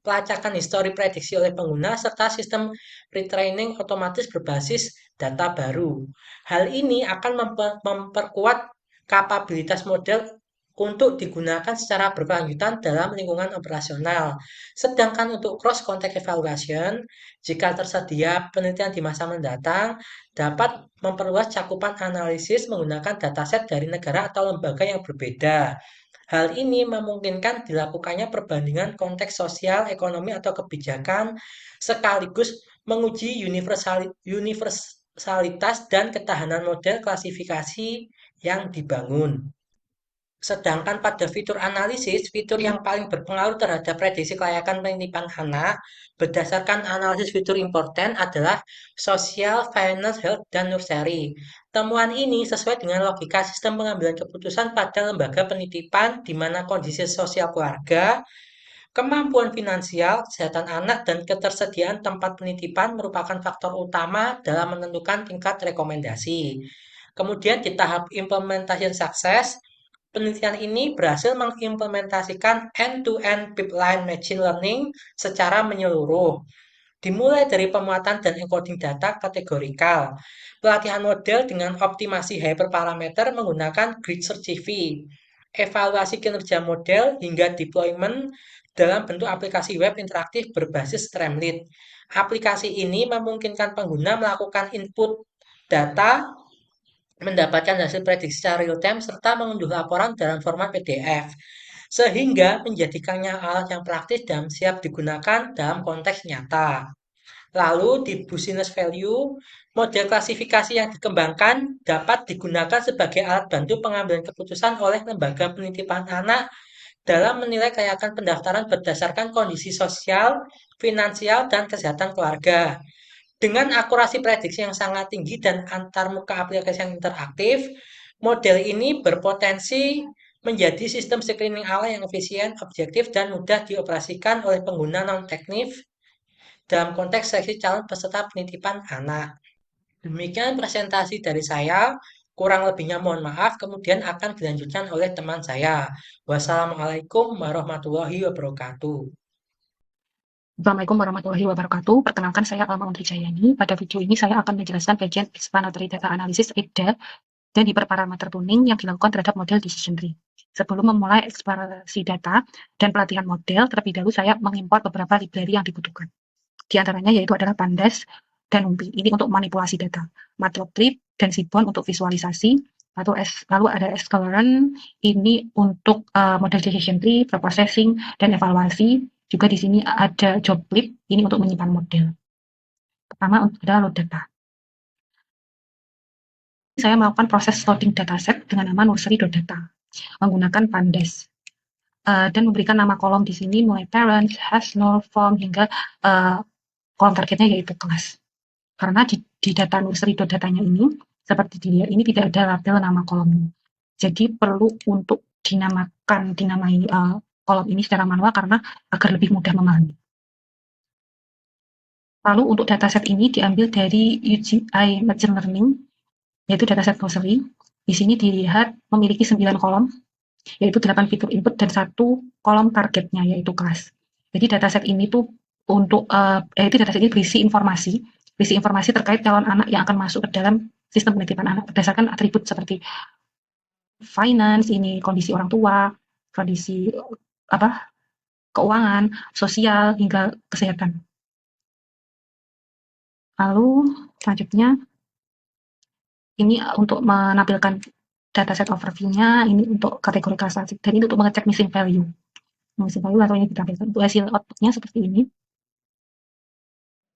pelacakan histori prediksi oleh pengguna, serta sistem retraining otomatis berbasis data baru. Hal ini akan memperkuat kapabilitas model untuk digunakan secara berkelanjutan dalam lingkungan operasional. Sedangkan untuk cross-context evaluation, jika tersedia penelitian di masa mendatang, dapat memperluas cakupan analisis menggunakan dataset dari negara atau lembaga yang berbeda. Hal ini memungkinkan dilakukannya perbandingan konteks sosial, ekonomi, atau kebijakan, sekaligus menguji universalitas dan ketahanan model klasifikasi yang dibangun. Sedangkan pada fitur analisis, fitur yang paling berpengaruh terhadap prediksi kelayakan penitipan anak berdasarkan analisis fitur important adalah social, finance, health, dan nursery. Temuan ini sesuai dengan logika sistem pengambilan keputusan pada lembaga penitipan di mana kondisi sosial keluarga, kemampuan finansial, kesehatan anak, dan ketersediaan tempat penitipan merupakan faktor utama dalam menentukan tingkat rekomendasi. Kemudian di tahap implementation sukses, penelitian ini berhasil mengimplementasikan end-to-end pipeline machine learning secara menyeluruh, dimulai dari pemuatan dan encoding data kategorikal, pelatihan model dengan optimasi hyperparameter menggunakan grid search CV, evaluasi kinerja model, hingga deployment dalam bentuk aplikasi web interaktif berbasis Streamlit. Aplikasi ini memungkinkan pengguna melakukan input data, mendapatkan hasil prediksi secara real-time, serta mengunduh laporan dalam format PDF, sehingga menjadikannya alat yang praktis dan siap digunakan dalam konteks nyata. Lalu di business value, model klasifikasi yang dikembangkan dapat digunakan sebagai alat bantu pengambilan keputusan oleh lembaga penitipan anak dalam menilai kelayakan pendaftaran berdasarkan kondisi sosial, finansial, dan kesehatan keluarga. Dengan akurasi prediksi yang sangat tinggi dan antarmuka aplikasi yang interaktif, model ini berpotensi menjadi sistem screening awal yang efisien, objektif, dan mudah dioperasikan oleh pengguna non-teknis dalam konteks seleksi calon peserta penitipan anak. Demikian presentasi dari saya. Kurang lebihnya mohon maaf, kemudian akan dilanjutkan oleh teman saya. Wassalamualaikum warahmatullahi wabarakatuh. Assalamualaikum warahmatullahi wabarakatuh. Perkenalkan, saya Alma Undrijayani. Pada video ini saya akan menjelaskan kajian explanatory data analysis (EDA) dan hyperparameter tuning yang dilakukan terhadap model decision tree. Sebelum memulai eksplorasi data dan pelatihan model, terlebih dahulu saya mengimport beberapa library yang dibutuhkan. Di antaranya yaitu adalah Pandas dan NumPy. Ini untuk manipulasi data. Matplotlib dan Seaborn untuk visualisasi. Lalu ada Sklearn, ini untuk model decision tree, preprocessing, dan evaluasi. Juga di sini ada Joblib, ini untuk menyimpan model. Pertama adalah load data. Saya melakukan proses loading dataset dengan nama nursery.data menggunakan Pandas dan memberikan nama kolom di sini mulai parents, has, null, form, hingga kolom targetnya yaitu kelas. Karena di data nursery.datanya ini, seperti dilihat ini tidak ada label nama kolomnya. Jadi perlu untuk dinamai kolom ini secara manual karena agar lebih mudah memahami. Lalu untuk dataset ini diambil dari UGI Machine Learning, yaitu dataset nursery. Di sini dilihat memiliki 9 kolom, yaitu 8 fitur input dan 1 kolom targetnya, yaitu kelas. Jadi dataset ini tuh untuk dataset ini berisi informasi terkait calon anak yang akan masuk ke dalam sistem penitipan anak berdasarkan atribut seperti finance, ini kondisi orang tua, kondisi keuangan, sosial, hingga kesehatan. Lalu selanjutnya ini untuk menampilkan dataset overview-nya, ini untuk kategori kelas dan ini untuk mengecek missing value. Missing value atau ini ditampilkan untuk hasil output-nya seperti ini.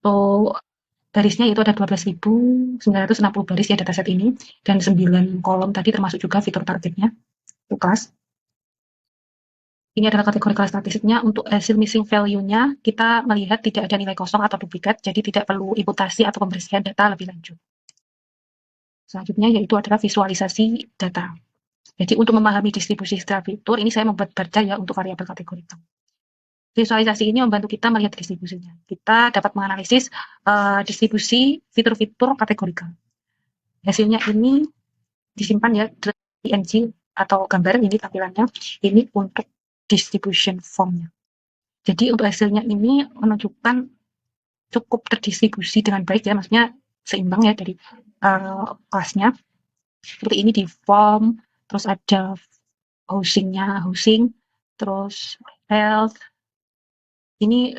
Untuk barisnya itu ada 12.960 baris ya dataset ini, dan 9 kolom tadi termasuk juga fitur targetnya untuk kelas. Ini adalah kategori kelas statistiknya. Untuk hasil missing value-nya, kita melihat tidak ada nilai kosong atau duplikat, jadi tidak perlu imputasi atau pembersihan data lebih lanjut. Selanjutnya yaitu adalah visualisasi data. Jadi untuk memahami distribusi secara fitur, ini saya membuat bar chart ya untuk variabel kategori. Visualisasi ini membantu kita melihat distribusinya. Kita dapat menganalisis distribusi fitur-fitur kategorikal. Hasilnya ini disimpan ya PNG atau gambar ini tampilannya. Ini untuk distribution formnya. Jadi untuk hasilnya ini menunjukkan cukup terdistribusi dengan baik ya, maksudnya seimbang ya dari kelasnya. Seperti ini di form, terus ada housing, terus health. Ini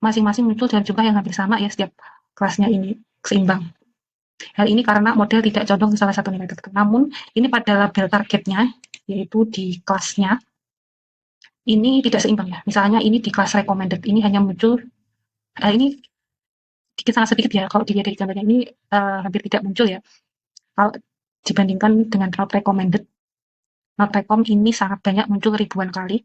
masing-masing muncul dalam jumlah yang hampir sama ya, setiap kelasnya ini seimbang. Hal ini karena model tidak condong ke salah satu nilai tertentu. Namun ini pada label targetnya, yaitu di kelasnya, ini tidak seimbang ya. Misalnya ini di kelas recommended, ini hanya muncul, ini sangat sedikit ya, kalau dilihat dari gambarnya ini hampir tidak muncul ya. Kalau dibandingkan dengan not recommended, not recom ini sangat banyak muncul ribuan kali.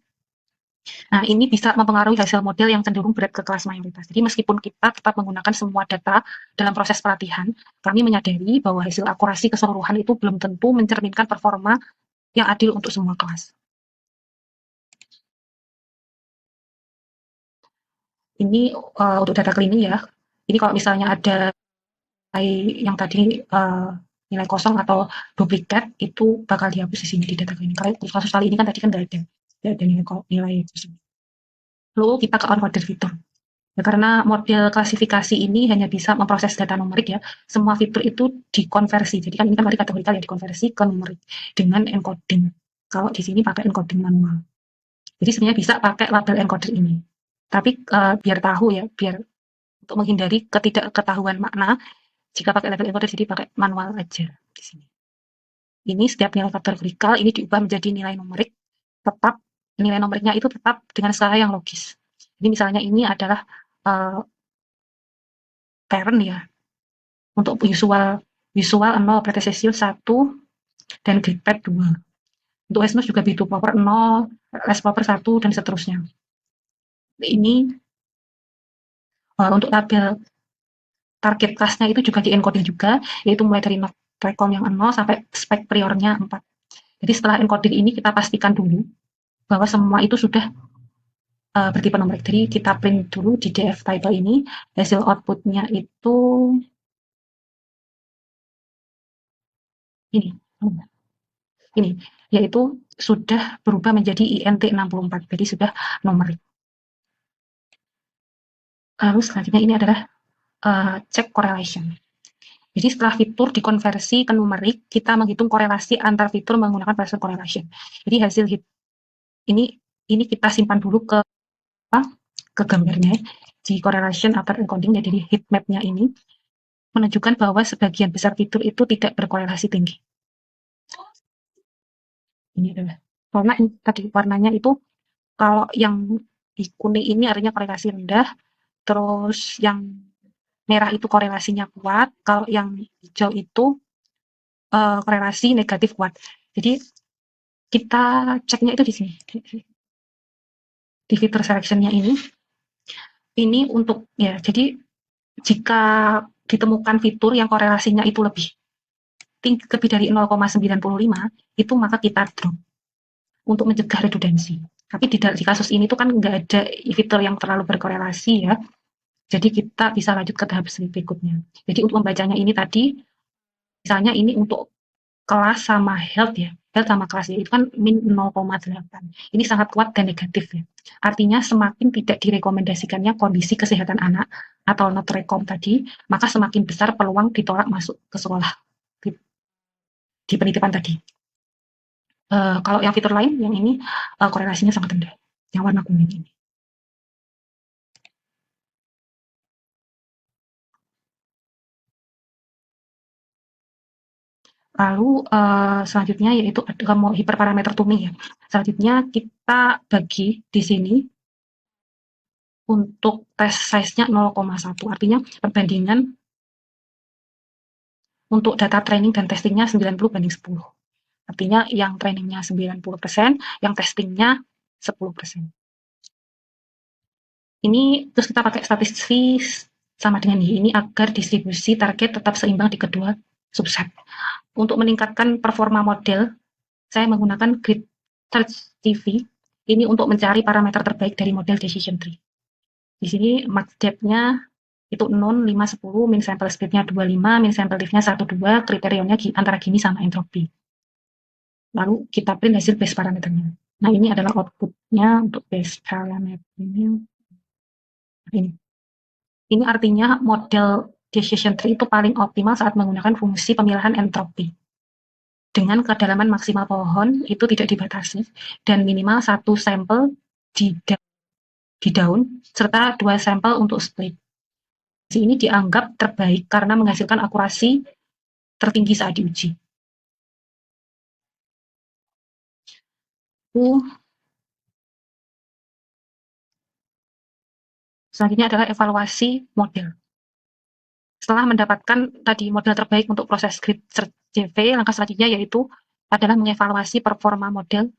Nah, ini bisa mempengaruhi hasil model yang cenderung berat ke kelas mayoritas. Jadi meskipun kita tetap menggunakan semua data dalam proses pelatihan, kami menyadari bahwa hasil akurasi keseluruhan itu belum tentu mencerminkan performa yang adil untuk semua kelas. Ini untuk data cleaning ya. Ini kalau misalnya ada yang tadi nilai kosong atau duplikat, itu bakal dihapus di sini di data cleaning. Kalau kasus kali ini kan tadi kan nggak ada, nilai kosong. Lalu kita ke on-order fitur. Ya, karena model klasifikasi ini hanya bisa memproses data numerik ya, semua fitur itu dikonversi. Jadi kan ini kan tadi kategorikal ya, dikonversi ke numerik dengan encoding. Kalau di sini pakai encoding manual. Jadi sebenarnya bisa pakai label encoder ini. Tapi biar tahu ya, biar untuk menghindari ketidakketahuan makna, jika pakai label encoder jadi pakai manual aja di sini. Ini setiap nilai kategorikal ini diubah menjadi nilai numerik, tetap nilai numeriknya itu tetap dengan skala yang logis. Jadi misalnya ini adalah parent ya, untuk visual 0, pretesious 1, dan gridpad 2. Untuk SNOS juga B2 proper 0, less proper 1, dan seterusnya. Ini untuk tabel target kelasnya itu juga di-encoding juga, yaitu mulai dari not recom yang 0 sampai spek priornya 4. Jadi setelah encoding ini kita pastikan dulu bahwa semua itu sudah bertipe numerik. Jadi kita print dulu di df table ini, hasil outputnya itu ini, yaitu sudah berubah menjadi INT64, jadi sudah numerik. Lalu selanjutnya ini adalah check correlation. Jadi setelah fitur dikonversi ke numerik, kita menghitung korelasi antar fitur menggunakan Poisson correlation. Jadi hasil ini kita simpan dulu ke gambarnya di correlation after encoding. Jadi heat map-nya ini menunjukkan bahwa sebagian besar fitur itu tidak berkorelasi tinggi. Ini adalah warna tadi, warnanya itu kalau yang di kuning ini artinya korelasi rendah, terus yang merah itu korelasinya kuat, kalau yang hijau itu korelasi negatif kuat. Jadi kita ceknya itu di sini, di fitur selection-nya ini untuk ya, jadi jika ditemukan fitur yang korelasinya itu lebih tinggi, lebih dari 0,95, itu maka kita drop untuk mencegah redundansi. Tapi di kasus ini tuh kan nggak ada fitur yang terlalu berkorelasi ya, jadi kita bisa lanjut ke tahap berikutnya. Jadi untuk membacanya ini tadi, misalnya ini untuk kelas sama health ya, health sama kelas ya, itu kan min 0,8. Ini sangat kuat dan negatif ya. Artinya semakin tidak direkomendasikannya kondisi kesehatan anak atau not recom tadi, maka semakin besar peluang ditolak masuk ke sekolah di penitipan tadi. Kalau yang fitur lain, yang ini korelasinya sangat rendah, yang warna kuning ini. Lalu selanjutnya yaitu hiperparameter tuning ya. Selanjutnya kita bagi di sini untuk tes size-nya 0,1, artinya perbandingan untuk data training dan testingnya 90/10. Artinya yang trainingnya 90%, yang testingnya 10%. Ini terus kita pakai statistik sama dengan ini agar distribusi target tetap seimbang di kedua subset. Untuk meningkatkan performa model, saya menggunakan Grid Search TV Ini untuk mencari parameter terbaik dari model decision tree. Di sini max depth-nya itu 0, 5, 10, min sample speed-nya 25, min sample width-nya 1, 2, kriterianya antara gini sama entropi. Lalu kita print hasil base parameternya. Nah, ini adalah output-nya untuk base parameternya. Ini. Ini artinya model decision tree itu paling optimal saat menggunakan fungsi pemilihan entropi. Dengan kedalaman maksimal pohon itu tidak dibatasi dan minimal 1 sampel di daun serta 2 sampel untuk split. Ini dianggap terbaik karena menghasilkan akurasi tertinggi saat diuji. Selanjutnya adalah evaluasi model. Setelah mendapatkan tadi model terbaik untuk proses grid search CV, langkah selanjutnya yaitu adalah mengevaluasi performa model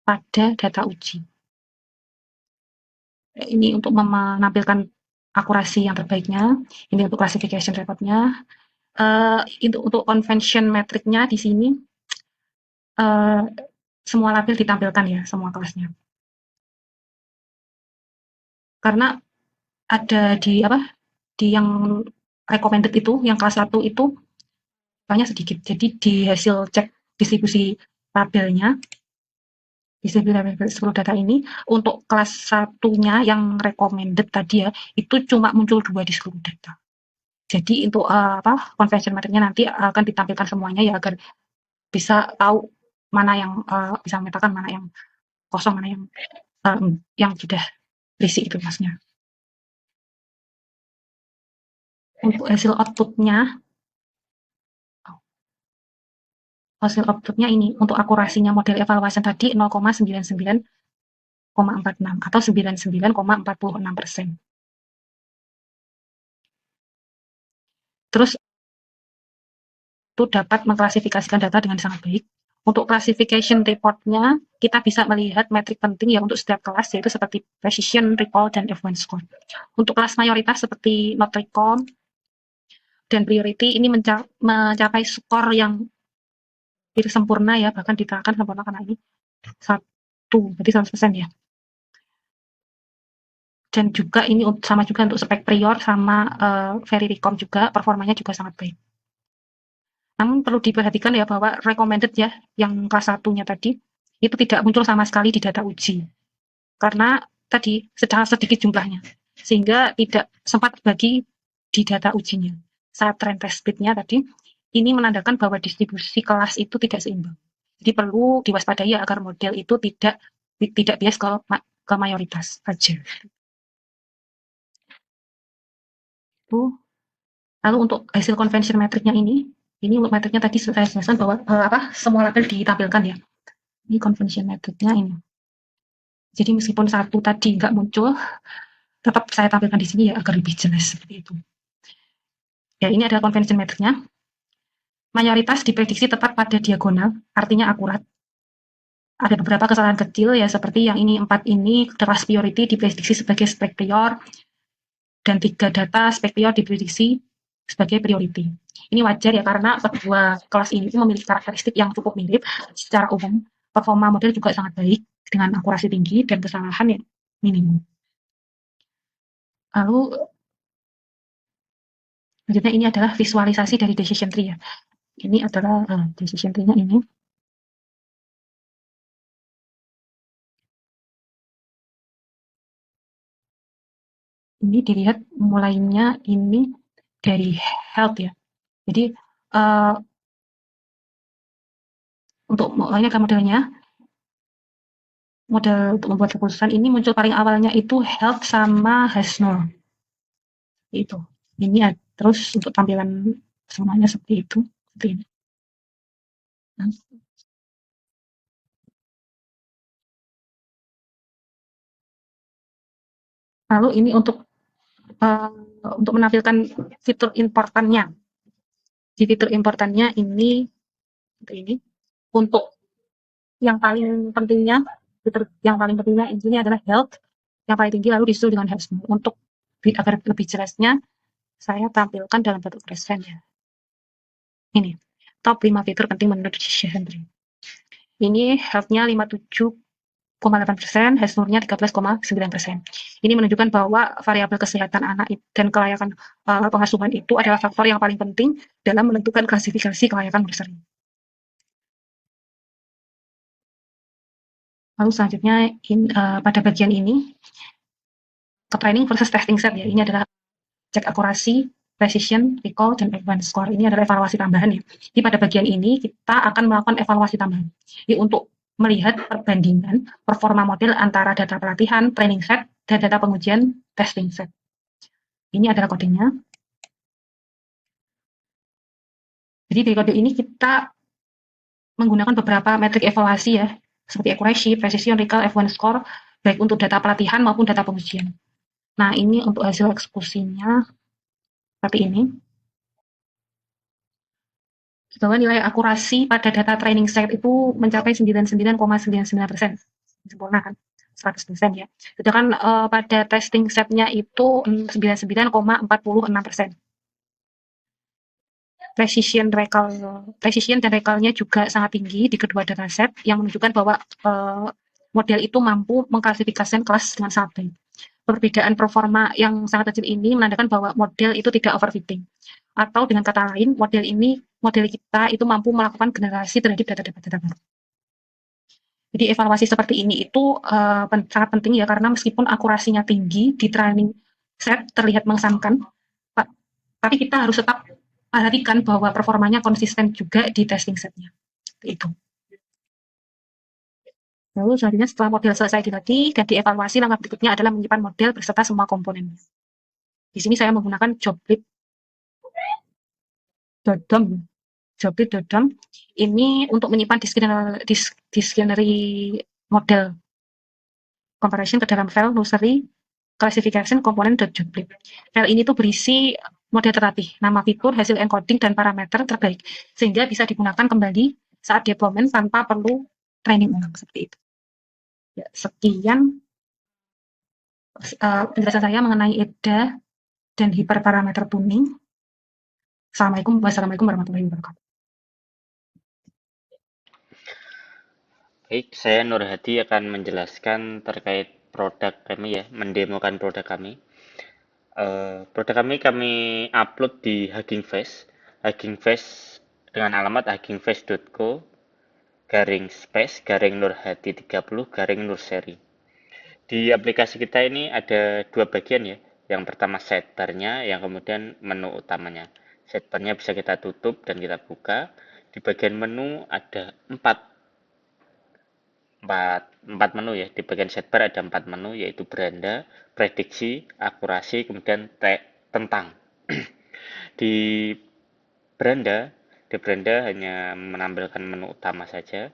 pada data uji. Ini untuk menampilkan akurasi yang terbaiknya, ini untuk classification record-nya. Untuk convention metric-nya di sini semua label ditampilkan ya, semua kelasnya. Karena ada di yang recommended itu, yang kelas 1 itu banyak sedikit. Jadi di hasil cek distribusi labelnya, distribusi label 10 data ini, untuk kelas satunya yang recommended tadi ya, itu cuma muncul 2 di seluruh data. Jadi untuk convention metric-nya nanti akan ditampilkan semuanya ya agar bisa tahu mana yang bisa memetakan mana yang kosong, mana yang sudah berisi itu masnya. Untuk hasil outputnya ini untuk akurasinya model evaluasi tadi 0,99,46 atau 99,46%. Terus itu dapat mengklasifikasikan data dengan sangat baik. Untuk classification report-nya, kita bisa melihat metrik penting ya untuk setiap kelas, yaitu seperti precision, recall, dan F1 score. Untuk kelas mayoritas seperti not recall dan priority, ini mencapai skor yang hampir sempurna ya, bahkan dikatakan sempurna karena ini 1, berarti 100% ya. Dan juga ini sama juga untuk spek prior sama very recom juga, performanya juga sangat baik. Namun perlu diperhatikan ya bahwa recommended ya, yang kelas 1-nya tadi, itu tidak muncul sama sekali di data uji. Karena tadi sangat sedikit jumlahnya, sehingga tidak sempat bagi di data ujinya. Saat trend test speed-nya tadi, ini menandakan bahwa distribusi kelas itu tidak seimbang. Jadi perlu diwaspadai agar model itu tidak bias ke mayoritas saja. Lalu untuk hasil convention metriknya ini untuk metriknya tadi saya jelaskan bahwa semua label ditampilkan ya. Ini convention metriknya ini. Jadi meskipun satu tadi nggak muncul, tetap saya tampilkan di sini ya agar lebih jelas seperti itu. Ya, ini adalah convention metriknya. Mayoritas diprediksi tepat pada diagonal, artinya akurat. Ada beberapa kesalahan kecil ya seperti yang ini 4 ini kelas priority diprediksi sebagai spek prior dan 3 data spek prior diprediksi sebagai priority. Ini wajar ya karena kedua kelas ini memiliki karakteristik yang cukup mirip. Secara umum, performa model juga sangat baik dengan akurasi tinggi dan kesalahan yang minimum. Lalu selanjutnya ini adalah visualisasi dari decision tree ya. Ini adalah decision tree-nya ini. Ini dilihat mulainya ini dari health ya. Jadi untuk mulainya ke modelnya, model untuk membuat keputusan ini muncul paling awalnya itu health sama Hasnor. Itu. Ini terus untuk tampilan semuanya seperti itu. Seperti ini. Lalu ini untuk menampilkan fitur importannya. Di fitur importannya ini seperti ini. Untuk yang paling pentingnya, fitur yang paling pentingnya ini adalah health. Yang paling tinggi lalu disusul dengan health. Untuk agar lebih jelasnya, saya tampilkan dalam bentuk present ya. Ini, top 5 fitur penting menurut decision tree. Ini health-nya 57 13,8%, Health-Nur-nya 13,9%. Ini menunjukkan bahwa variabel kesehatan anak dan kelayakan pengasuhan itu adalah faktor yang paling penting dalam menentukan klasifikasi kelayakan nursery. Lalu selanjutnya pada bagian ini ke training versus testing set ya. Ini adalah cek akurasi, precision, recall, dan advanced score. Ini adalah evaluasi tambahan ya. Jadi pada bagian ini kita akan melakukan evaluasi tambahan. Jadi untuk melihat perbandingan performa model antara data pelatihan, training set, dan data pengujian testing set. Ini adalah kodenya. Jadi di kode ini kita menggunakan beberapa metrik evaluasi ya, seperti accuracy, precision, recall, F1 score, baik untuk data pelatihan maupun data pengujian. Nah, ini untuk hasil eksekusinya seperti ini. Bahwa nilai akurasi pada data training set itu mencapai 99,99%. Sempurna kan? 100% ya. Sedangkan pada testing setnya itu 99,46%. Precision dan recall-nya juga sangat tinggi di kedua dataset yang menunjukkan bahwa model itu mampu mengklasifikasikan kelas dengan sangat baik. Perbedaan performa yang sangat kecil ini menandakan bahwa model itu tidak overfitting. Atau dengan kata lain, model kita itu mampu melakukan generasi terhadap data-data baru. Jadi evaluasi seperti ini itu sangat penting ya, karena meskipun akurasinya tinggi di training set terlihat mengesankan, tapi kita harus tetap perhatikan bahwa performanya konsisten juga di testing setnya. Itu. Lalu selanjutnya setelah model selesai dilatih dan dievaluasi, langkah berikutnya adalah menyimpan model beserta semua komponennya. Di sini saya menggunakan joblib.dom. Ini untuk menyimpan dictionary model comparison ke dalam file nursery classification component.joblib. File ini tuh berisi model terlatih, nama fitur, hasil encoding, dan parameter terbaik, sehingga bisa digunakan kembali saat deployment tanpa perlu training ulang, seperti itu. Ya, sekian penjelasan saya mengenai EDA dan hiperparameter tuning. Wassalamualaikum warahmatullahi wabarakatuh. Baik, saya Nur Hadi akan menjelaskan terkait produk kami ya, mendemokan produk kami. Produk kami upload di Hugging Face dengan alamat huggingface.co /space/nurhadi 30 /nurseri. Di aplikasi kita ini ada dua bagian ya. Yang pertama sidebar-nya, yang kemudian menu utamanya. Sidebar-nya bisa kita tutup dan kita buka. Di bagian menu ada empat menu ya. Di bagian sidebar ada 4 menu, yaitu beranda, prediksi, akurasi, kemudian tentang. di beranda hanya menampilkan menu utama saja,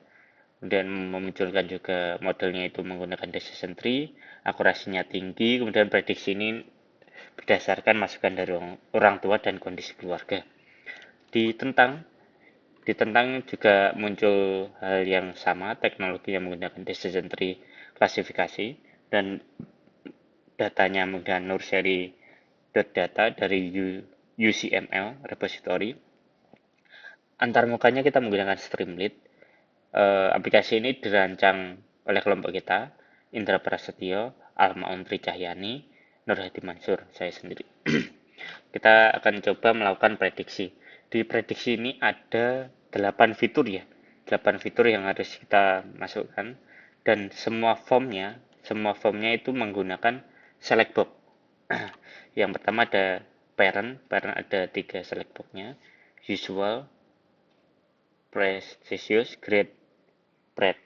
kemudian memunculkan juga modelnya itu menggunakan decision tree, akurasinya tinggi, kemudian prediksi ini berdasarkan masukan dari orang tua dan kondisi keluarga. Di tentang juga muncul hal yang sama, teknologi yang menggunakan decision tree klasifikasi, dan datanya menggunakan nursery.data dari UCML repository. Antarmukanya kita menggunakan Streamlit. Aplikasi ini dirancang oleh kelompok kita, Indra Prasetyo, Alma Untri Cahyani, Nur Hadi Mansur, saya sendiri. Kita akan coba melakukan prediksi. Di prediksi ini ada 8 fitur ya. 8 fitur yang harus kita masukkan, dan semua formnya itu menggunakan select box. Yang pertama ada parent ada 3 select box-nya, usual, precious, grade, bread.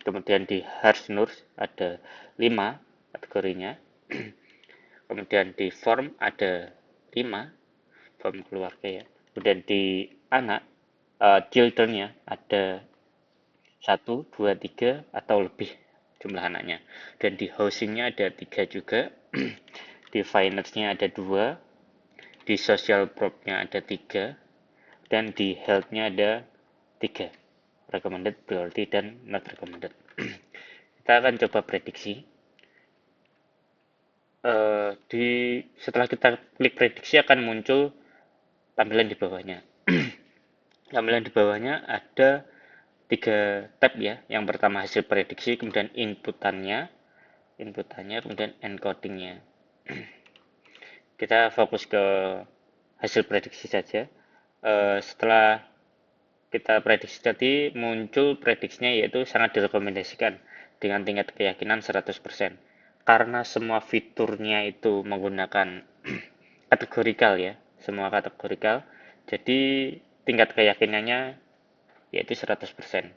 Kemudian di Harsnurs ada 5 kategorinya. Kemudian di form ada 5 form keluarga ya. Kemudian di anak children-nya ada 1, 2, 3 atau lebih jumlah anaknya. Dan di housing-nya ada 3 juga. Di finance-nya ada 2. Di social prop-nya ada 3. Dan di health-nya ada 3. Recommended, priority, dan not recommended. Kita akan coba prediksi. Setelah kita klik prediksi akan muncul tampilan di bawahnya. Tampilan di bawahnya ada tiga tab ya. Yang pertama hasil prediksi, kemudian inputannya, kemudian encodingnya. Kita fokus ke hasil prediksi saja. Setelah kita prediksi tadi, muncul prediksinya yaitu sangat direkomendasikan dengan tingkat keyakinan 100%. Karena semua fiturnya itu menggunakan kategorikal ya, semua kategorikal, jadi tingkat keyakinannya yaitu 100%.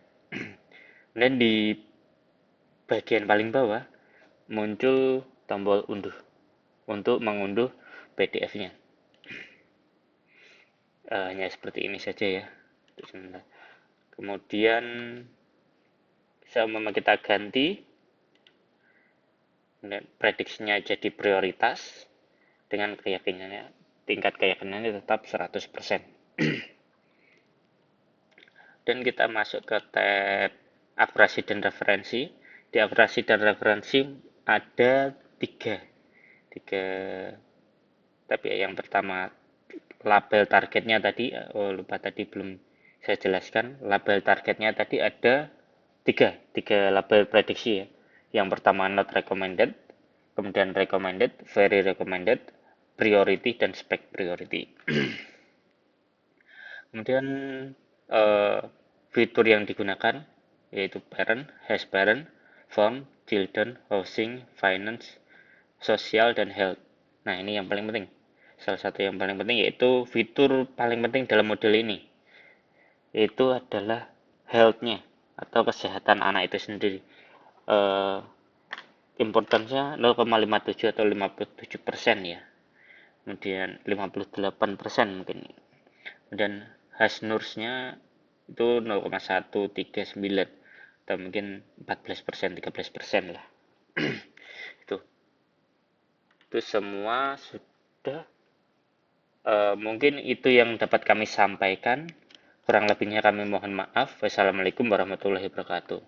Dan di bagian paling bawah muncul tombol unduh untuk mengunduh PDF-nya. Hanya seperti ini saja ya. Kemudian sama kita ganti prediksinya jadi prioritas dengan keyakinannya, tingkat keyakinannya tetap 100%. Dan kita masuk ke tab akurasi dan referensi. Di akurasi dan referensi ada tiga tab ya. Yang pertama label targetnya tadi, lupa tadi belum saya jelaskan. Label targetnya tadi ada tiga label prediksi ya. Yang pertama not recommended, kemudian recommended, very recommended, priority, dan spec priority. Kemudian fitur yang digunakan yaitu parent, has parent, form, children, housing, finance, sosial, dan health. Nah, ini yang paling penting. Salah satu yang paling penting yaitu fitur paling penting dalam model ini, yaitu adalah health-nya atau kesehatan anak itu sendiri. Importansnya 0,57 atau 57% ya. Kemudian 58% mungkin. Kemudian Hasnurs-nya itu 0,139 atau mungkin 14%, 13% lah. itu semua sudah. Mungkin itu yang dapat kami sampaikan. Kurang lebihnya kami mohon maaf. Wassalamualaikum warahmatullahi wabarakatuh.